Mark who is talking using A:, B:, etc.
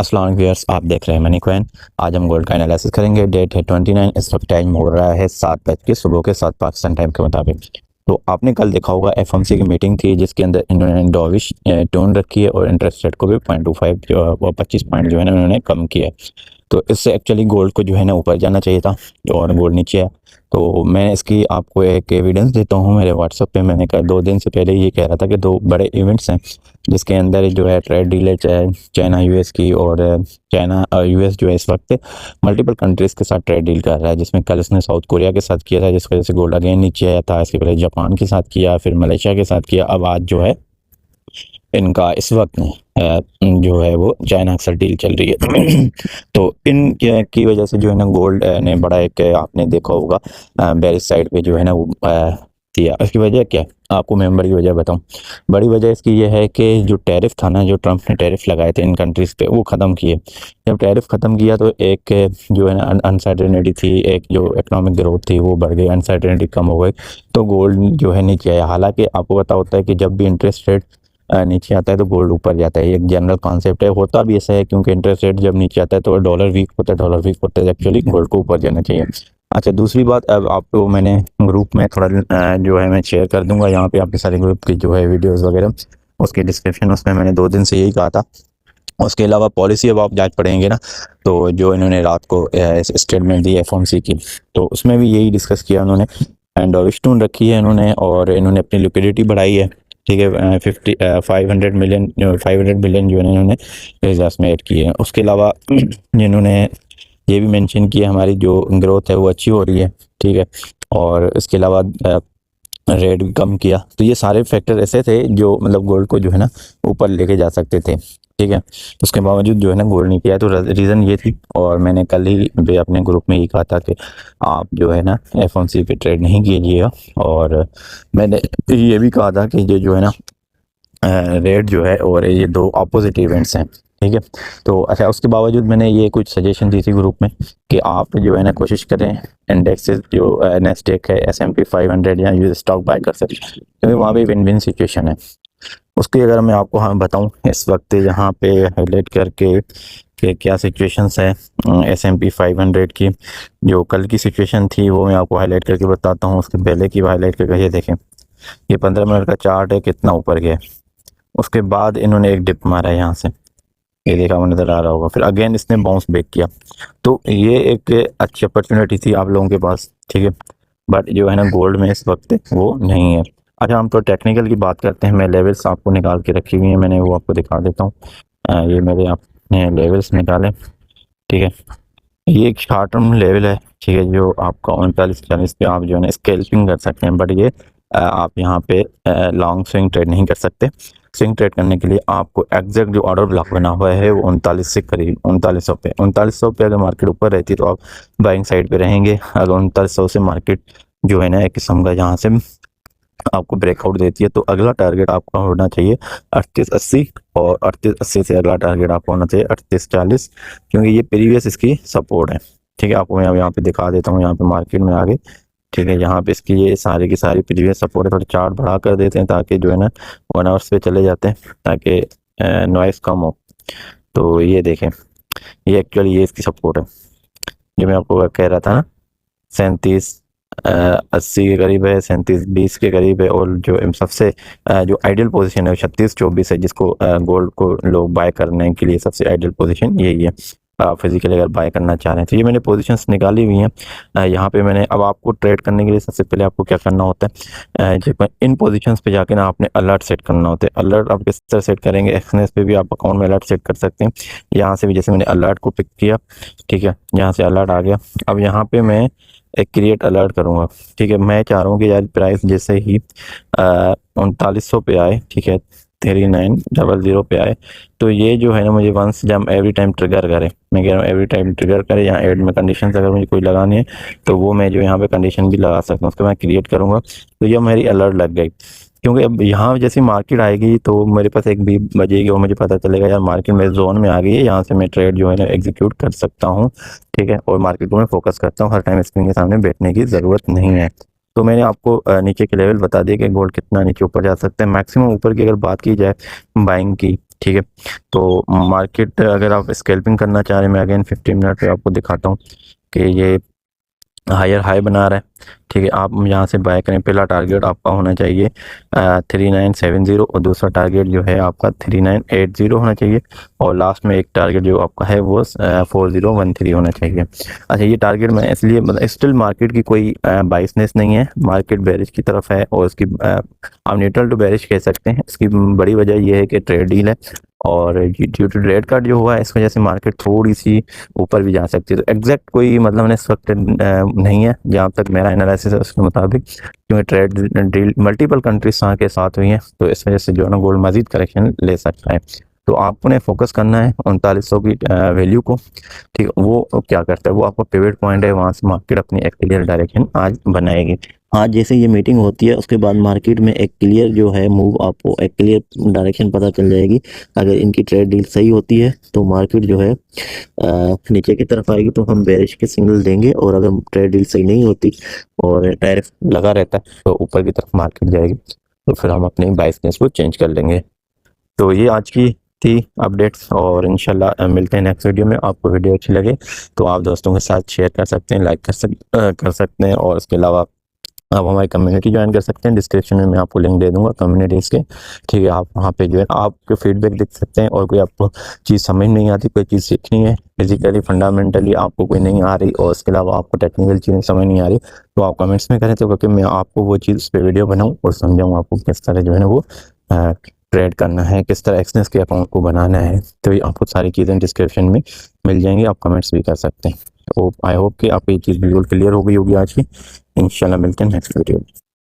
A: अस्सलाम वालेकुम व्यूअर्स, आप देख रहे हैं मनी कॉइन। आज हम गोल्ड का एनालिसिस करेंगे। डेट है 29। इस वक्त टाइम हो रहा है 7 बज के सुबह के 7 पाकिस्तान टाइम के मुताबिक। तो आपने कल देखा होगा एफओएमसी की मीटिंग थी जिसके अंदर इन्होंने डॉविश टोन रखी है और इंटरेस्ट रेट को भी 0.25 और 25 पॉइंट जो है ना उन्होंने कम किया है। तो इससे एक्चुअली गोल्ड को जो है ना ऊपर जाना चाहिए था और गोल्ड नीचे है। तो मैं इसकी आपको एक एविडेंस देता हूँ। मेरे व्हाट्सएप पे मैंने कल 2 दिन से पहले ये कह रहा था कि 2 बड़े इवेंट्स हैं जिसके अंदर जो है ट्रेड डील है चाइना यूएस की, और चाइना यूएस जो है इस वक्त मल्टीपल कंट्रीज़ के साथ ट्रेड डील कर रहा है, जिसमें कल इसने साउथ कोरिया के साथ किया था जिसकी वजह से गोल्ड अगेन नीचे आया था। इसके पहले जापान के साथ किया, फिर मलेशिया के साथ किया, अब आज जो है इनका इस वक्त जो है वो चाइना के साथ डील चल रही है। तो इन की वजह से जो है ना गोल्ड ने बड़ा एक आपने देखा होगा बेरिश साइड पे जो है ना वो दिया। इसकी वजह क्या है आपको मैं बड़ी वजह बताऊं। बड़ी वजह इसकी ये है कि जो टैरिफ था ना, जो ट्रंप ने टैरिफ लगाए थे इन कंट्रीज़ पे, वो ख़त्म किए। जब टैरिफ ख़त्म किया तो एक जो है ना अनसर्टेनिटी थी, एक जो इकोनॉमिक ग्रोथ थी वो बढ़ गई, अनसर्टेनिटी कम हो गई, तो गोल्ड जो है नीचे आया। हालांकि आपको पता होता है कि जब भी इंटरेस्ट रेट नीचे आता है तो गोल्ड ऊपर जाता है, एक जनरल कॉन्सेप्ट है। होता भी ऐसा है क्योंकि इंटरेस्ट रेट जब नीचे आता है तो डॉलर वीक होता है, डॉलर वीक होता है, एक्चुअली गोल्ड को ऊपर जाना चाहिए। अच्छा, दूसरी बात, अब आपको मैंने ग्रुप में थोड़ा जो है मैं शेयर कर दूंगा यहाँ पे आपके सारे ग्रुप की जो है वीडियोस वगैरह, उसके डिस्क्रिप्शन उसमें मैंने 2 दिन से यही कहा था। उसके अलावा पॉलिसी अब आप जांच पढ़ेंगे ना, तो जो इन्होंने रात को स्टेटमेंट दी एफओएमसी की, तो उसमें भी यही डिस्कस किया उन्होंने। एंड स्टोन रखी है इन्होंने और इन्होंने अपनी लिक्विडिटी बढ़ाई है। ठीक है, 500 बिलियन जो है इन्होंने रिजर्व्स में ऐड किए हैं। उसके अलावा इन्होंने ये भी मेंशन किया हमारी जो ग्रोथ है वो अच्छी हो रही है। ठीक है, और इसके अलावा रेट भी कम किया। तो ये सारे फैक्टर ऐसे थे जो मतलब गोल्ड को जो है ना ऊपर लेके जा सकते थे। ठीक है, उसके बावजूद जो है ना गोल्ड नहीं किया, तो रीज़न ये थी। और मैंने कल ही भी अपने ग्रुप में ही कहा था कि आप जो है ना एफओएमसी पे ट्रेड नहीं कीजिएगा, और मैंने ये भी कहा था कि ये जो है ना रेट जो है और ये 2 अपोजिट इवेंट्स हैं। ठीक है, तो अच्छा, उसके बावजूद मैंने ये कुछ सजेशन दी थी ग्रुप में कि आप जो है ना कोशिश करें इंडेक्स जो नेस्डेक है, एसएमपी 500 या यूएस स्टॉक बाय कर सकते हैं, क्योंकि वहाँ पे विन विन सिचुएशन है। उसकी अगर मैं आपको हाँ बताऊँ इस वक्त यहाँ पे हाईलाइट करके कि क्या सिचुएशंस है एसएमपी 500 की, जो कल की सिचुएशन थी वो मैं आपको हाईलाइट करके बताता हूँ। उसके पहले की हाईलाइट करके ये देखें, ये 15 मिनट का चार्ट है, कितना ऊपर गया। उसके बाद इन्होंने एक डिप मारा है यहाँ से, ये देखा हुआ नज़र आ रहा होगा, फिर अगेन इसने बाउंस बैक किया। तो ये एक अच्छी अपॉर्चुनिटी थी आप लोगों के पास। ठीक है, बट जो है ना गोल्ड में इस वक्त वो नहीं है। अच्छा, हम तो टेक्निकल की बात करते हैं। मैं लेवल्स आपको निकाल के रखी हुई हैं, मैंने वो आपको दिखा देता हूँ। ये मेरे आपने लेवल्स निकाले। ठीक है, ये एक शॉर्ट टर्म लेवल है। ठीक है, जो आपका 39-40 पे आप जो है ना स्कैल्पिंग कर सकते हैं, बट ये आप यहाँ पे लॉन्ग स्विंग ट्रेड नहीं कर सकते। स्विंग ट्रेड करने के लिए आपको एग्जैक्ट जो ऑर्डर ब्लॉक बना हुआ है वो 39 से करीब 3900 पे अगर मार्केट ऊपर रहती है तो आप बाइंग साइड पे रहेंगे। अगर 3900 से मार्केट जो है ना एक किस्म का जहाँ से आपको ब्रेकआउट देती है, तो अगला टारगेट आपका होना चाहिए 3880, और 3880 से अगला टारगेट आपको होना चाहिए 3840, क्योंकि ये प्रीवियस इसकी सपोर्ट है। ठीक है, आपको मैं यहाँ पे दिखा देता हूँ, यहाँ पे मार्केट में आगे। ठीक है, यहाँ पे इसकी ये सारी की सारी प्रीवियस सपोर्ट है। थोड़ा चार्ट बढ़ा कर देते हैं ताकि जो है ना 1 आवर्स पे चले जाते हैं ताकि नॉइस कम हो। तो ये देखें, ये एक्चुअली ये इसकी सपोर्ट है जो मैं आपको कह रहा था ना, 3780 के करीब है, 3720 के करीब है। और जो सबसे जो आइडियल पोजीशन है वो 3624 है, जिसको गोल्ड को लोग बाय करने के लिए सबसे आइडियल पोजीशन यही है फिजिकली अगर बाय करना चाह रहे हैं। तो ये मैंने पोजीशंस निकाली हुई हैं यहाँ पे मैंने। अब आपको ट्रेड करने के लिए सबसे पहले आपको क्या करना होता है, इन पोजीशंस पे जाके ना आपने अलर्ट सेट करना होता है। अलर्ट आप किस तरह सेट करेंगे, एक्सनेस पे भी आप अकाउंट में अलर्ट सेट कर सकते हैं। यहाँ से भी जैसे मैंने अलर्ट को पिक किया, ठीक है, यहाँ से अलर्ट आ गया। अब यहाँ पे मैं एक क्रिएट अलर्ट करूँगा। ठीक है, मैं चाह रहा हूँ कि यार प्राइस जैसे ही 3900 पे आए, ठीक है, 3900 पे आए, तो ये जो है ना मुझे वंस जब एवरी टाइम ट्रिगर करे, मैं कह रहा हूँ एवरी टाइम ट्रिगर करे। यहाँ एड में कंडीशंस अगर मुझे कोई लगानी है तो वो मैं जो यहाँ पे कंडीशन भी लगा सकता हूँ, उसको मैं क्रिएट करूँगा। तो ये मेरी अलर्ट लग गई, क्योंकि अब यहाँ जैसी मार्केट आएगी तो मेरे पास एक भी बजेगी और मुझे पता चलेगा यार मार्केट मेरे जोन में आ गई है, यहाँ से मैं ट्रेड जो है ना एग्जीक्यूट कर सकता हूँ। ठीक है, और मार्केट को मैं फोकस करता हूँ, हर टाइम स्क्रीन के सामने बैठने की ज़रूरत नहीं है। तो मैंने आपको नीचे के लेवल बता दिए कि गोल्ड कितना नीचे ऊपर जा सकते हैं। मैक्सिमम ऊपर की अगर बात की जाए बाइंग की, ठीक है। तो मार्केट अगर आप स्कैल्पिंग करना चाह रहे हैं, मैं अगेन 15 मिनट पे आपको दिखाता हूँ कि ये हायर हाई बना रहा है। ठीक है, आप यहाँ से बाय करें। पहला टारगेट आपका होना चाहिए 3970 और दूसरा टारगेट जो है आपका 3980 होना चाहिए, और लास्ट में एक टारगेट जो आपका है वो 4013 होना चाहिए। अच्छा, ये टारगेट मैं इसलिए मतलब स्टिल मार्केट की कोई बाइसनेस नहीं है, मार्केट बेरिश की तरफ है, और इसकी आप न्यूट्रल टू बेरिश कह सकते हैं। इसकी बड़ी वजह ये है कि ट्रेड डील है, और ड्यू टू रेट कट जो हुआ है इस वजह से मार्केट थोड़ी सी ऊपर भी जा सकती है। तो एग्जैक्ट कोई मतलब ने एक्सपेक्टेड नहीं है जहाँ तक मेरा एनालिसिस है उसके मुताबिक, क्योंकि ट्रेड डील मल्टीपल कंट्रीज के साथ हुई हैं, तो इस वजह से जो है ना गोल्ड मजीद करेक्शन ले सकता है। तो आपको ने फोकस करना है 3900 की वैल्यू को। ठीक है, वो क्या करता है, वो आपका पिवट पॉइंट है, वहाँ से मार्केट अपनी एक क्लियर डायरेक्शन आज बनाएगी। आज जैसे ये मीटिंग होती है उसके बाद मार्केट में एक क्लियर जो है मूव, आपको एक क्लियर डायरेक्शन पता चल जाएगी। अगर इनकी ट्रेड डील सही होती है तो मार्केट जो है नीचे की तरफ आएगी, तो हम बेरिश के सिग्नल देंगे, और अगर ट्रेड डील सही नहीं होती और टैरिफ लगा रहता है तो ऊपर की तरफ मार्केट जाएगी, तो फिर हम अपनी बाइसनेस को चेंज कर लेंगे। तो ये आज की थी अपडेट्स, और इंशाल्लाह मिलते हैं नेक्स्ट वीडियो में। आपको वीडियो अच्छी लगे तो आप दोस्तों के साथ शेयर कर सकते हैं, लाइक कर सकते हैं, और इसके अलावा आप हमारी कम्युनिटी ज्वाइन कर सकते हैं। डिस्क्रिप्शन में मैं आपको लिंक दे दूंगा कम्युनिटीज़ के। ठीक है, आप वहाँ पे जो है आपके फीडबैक देख सकते हैं, और कोई आपको चीज़ समझ नहीं आती, कोई चीज़ सीखनी है फिजिकली फंडामेंटली आपको कोई नहीं आ रही, और इसके अलावा आपको टेक्निकल चीज़ें समझ नहीं आ रही, तो आप कमेंट्स में करें, तो क्योंकि मैं आपको वो चीज़ उस पर वीडियो बनाऊँ और समझाऊँ आपको किस तरह जो है ना वो ट्रेड करना है, किस तरह एक्सनेस के अकाउंट को बनाना है। तो ये आपको सारी चीज़ें डिस्क्रिप्शन में मिल जाएंगी, आप कमेंट्स भी कर सकते हैं। तो आई होप कि आपको ये चीज़ बिल्कुल क्लियर हो गई होगी आज की। इंशाल्लाह मिलते हैं नेक्स्ट वीडियो में।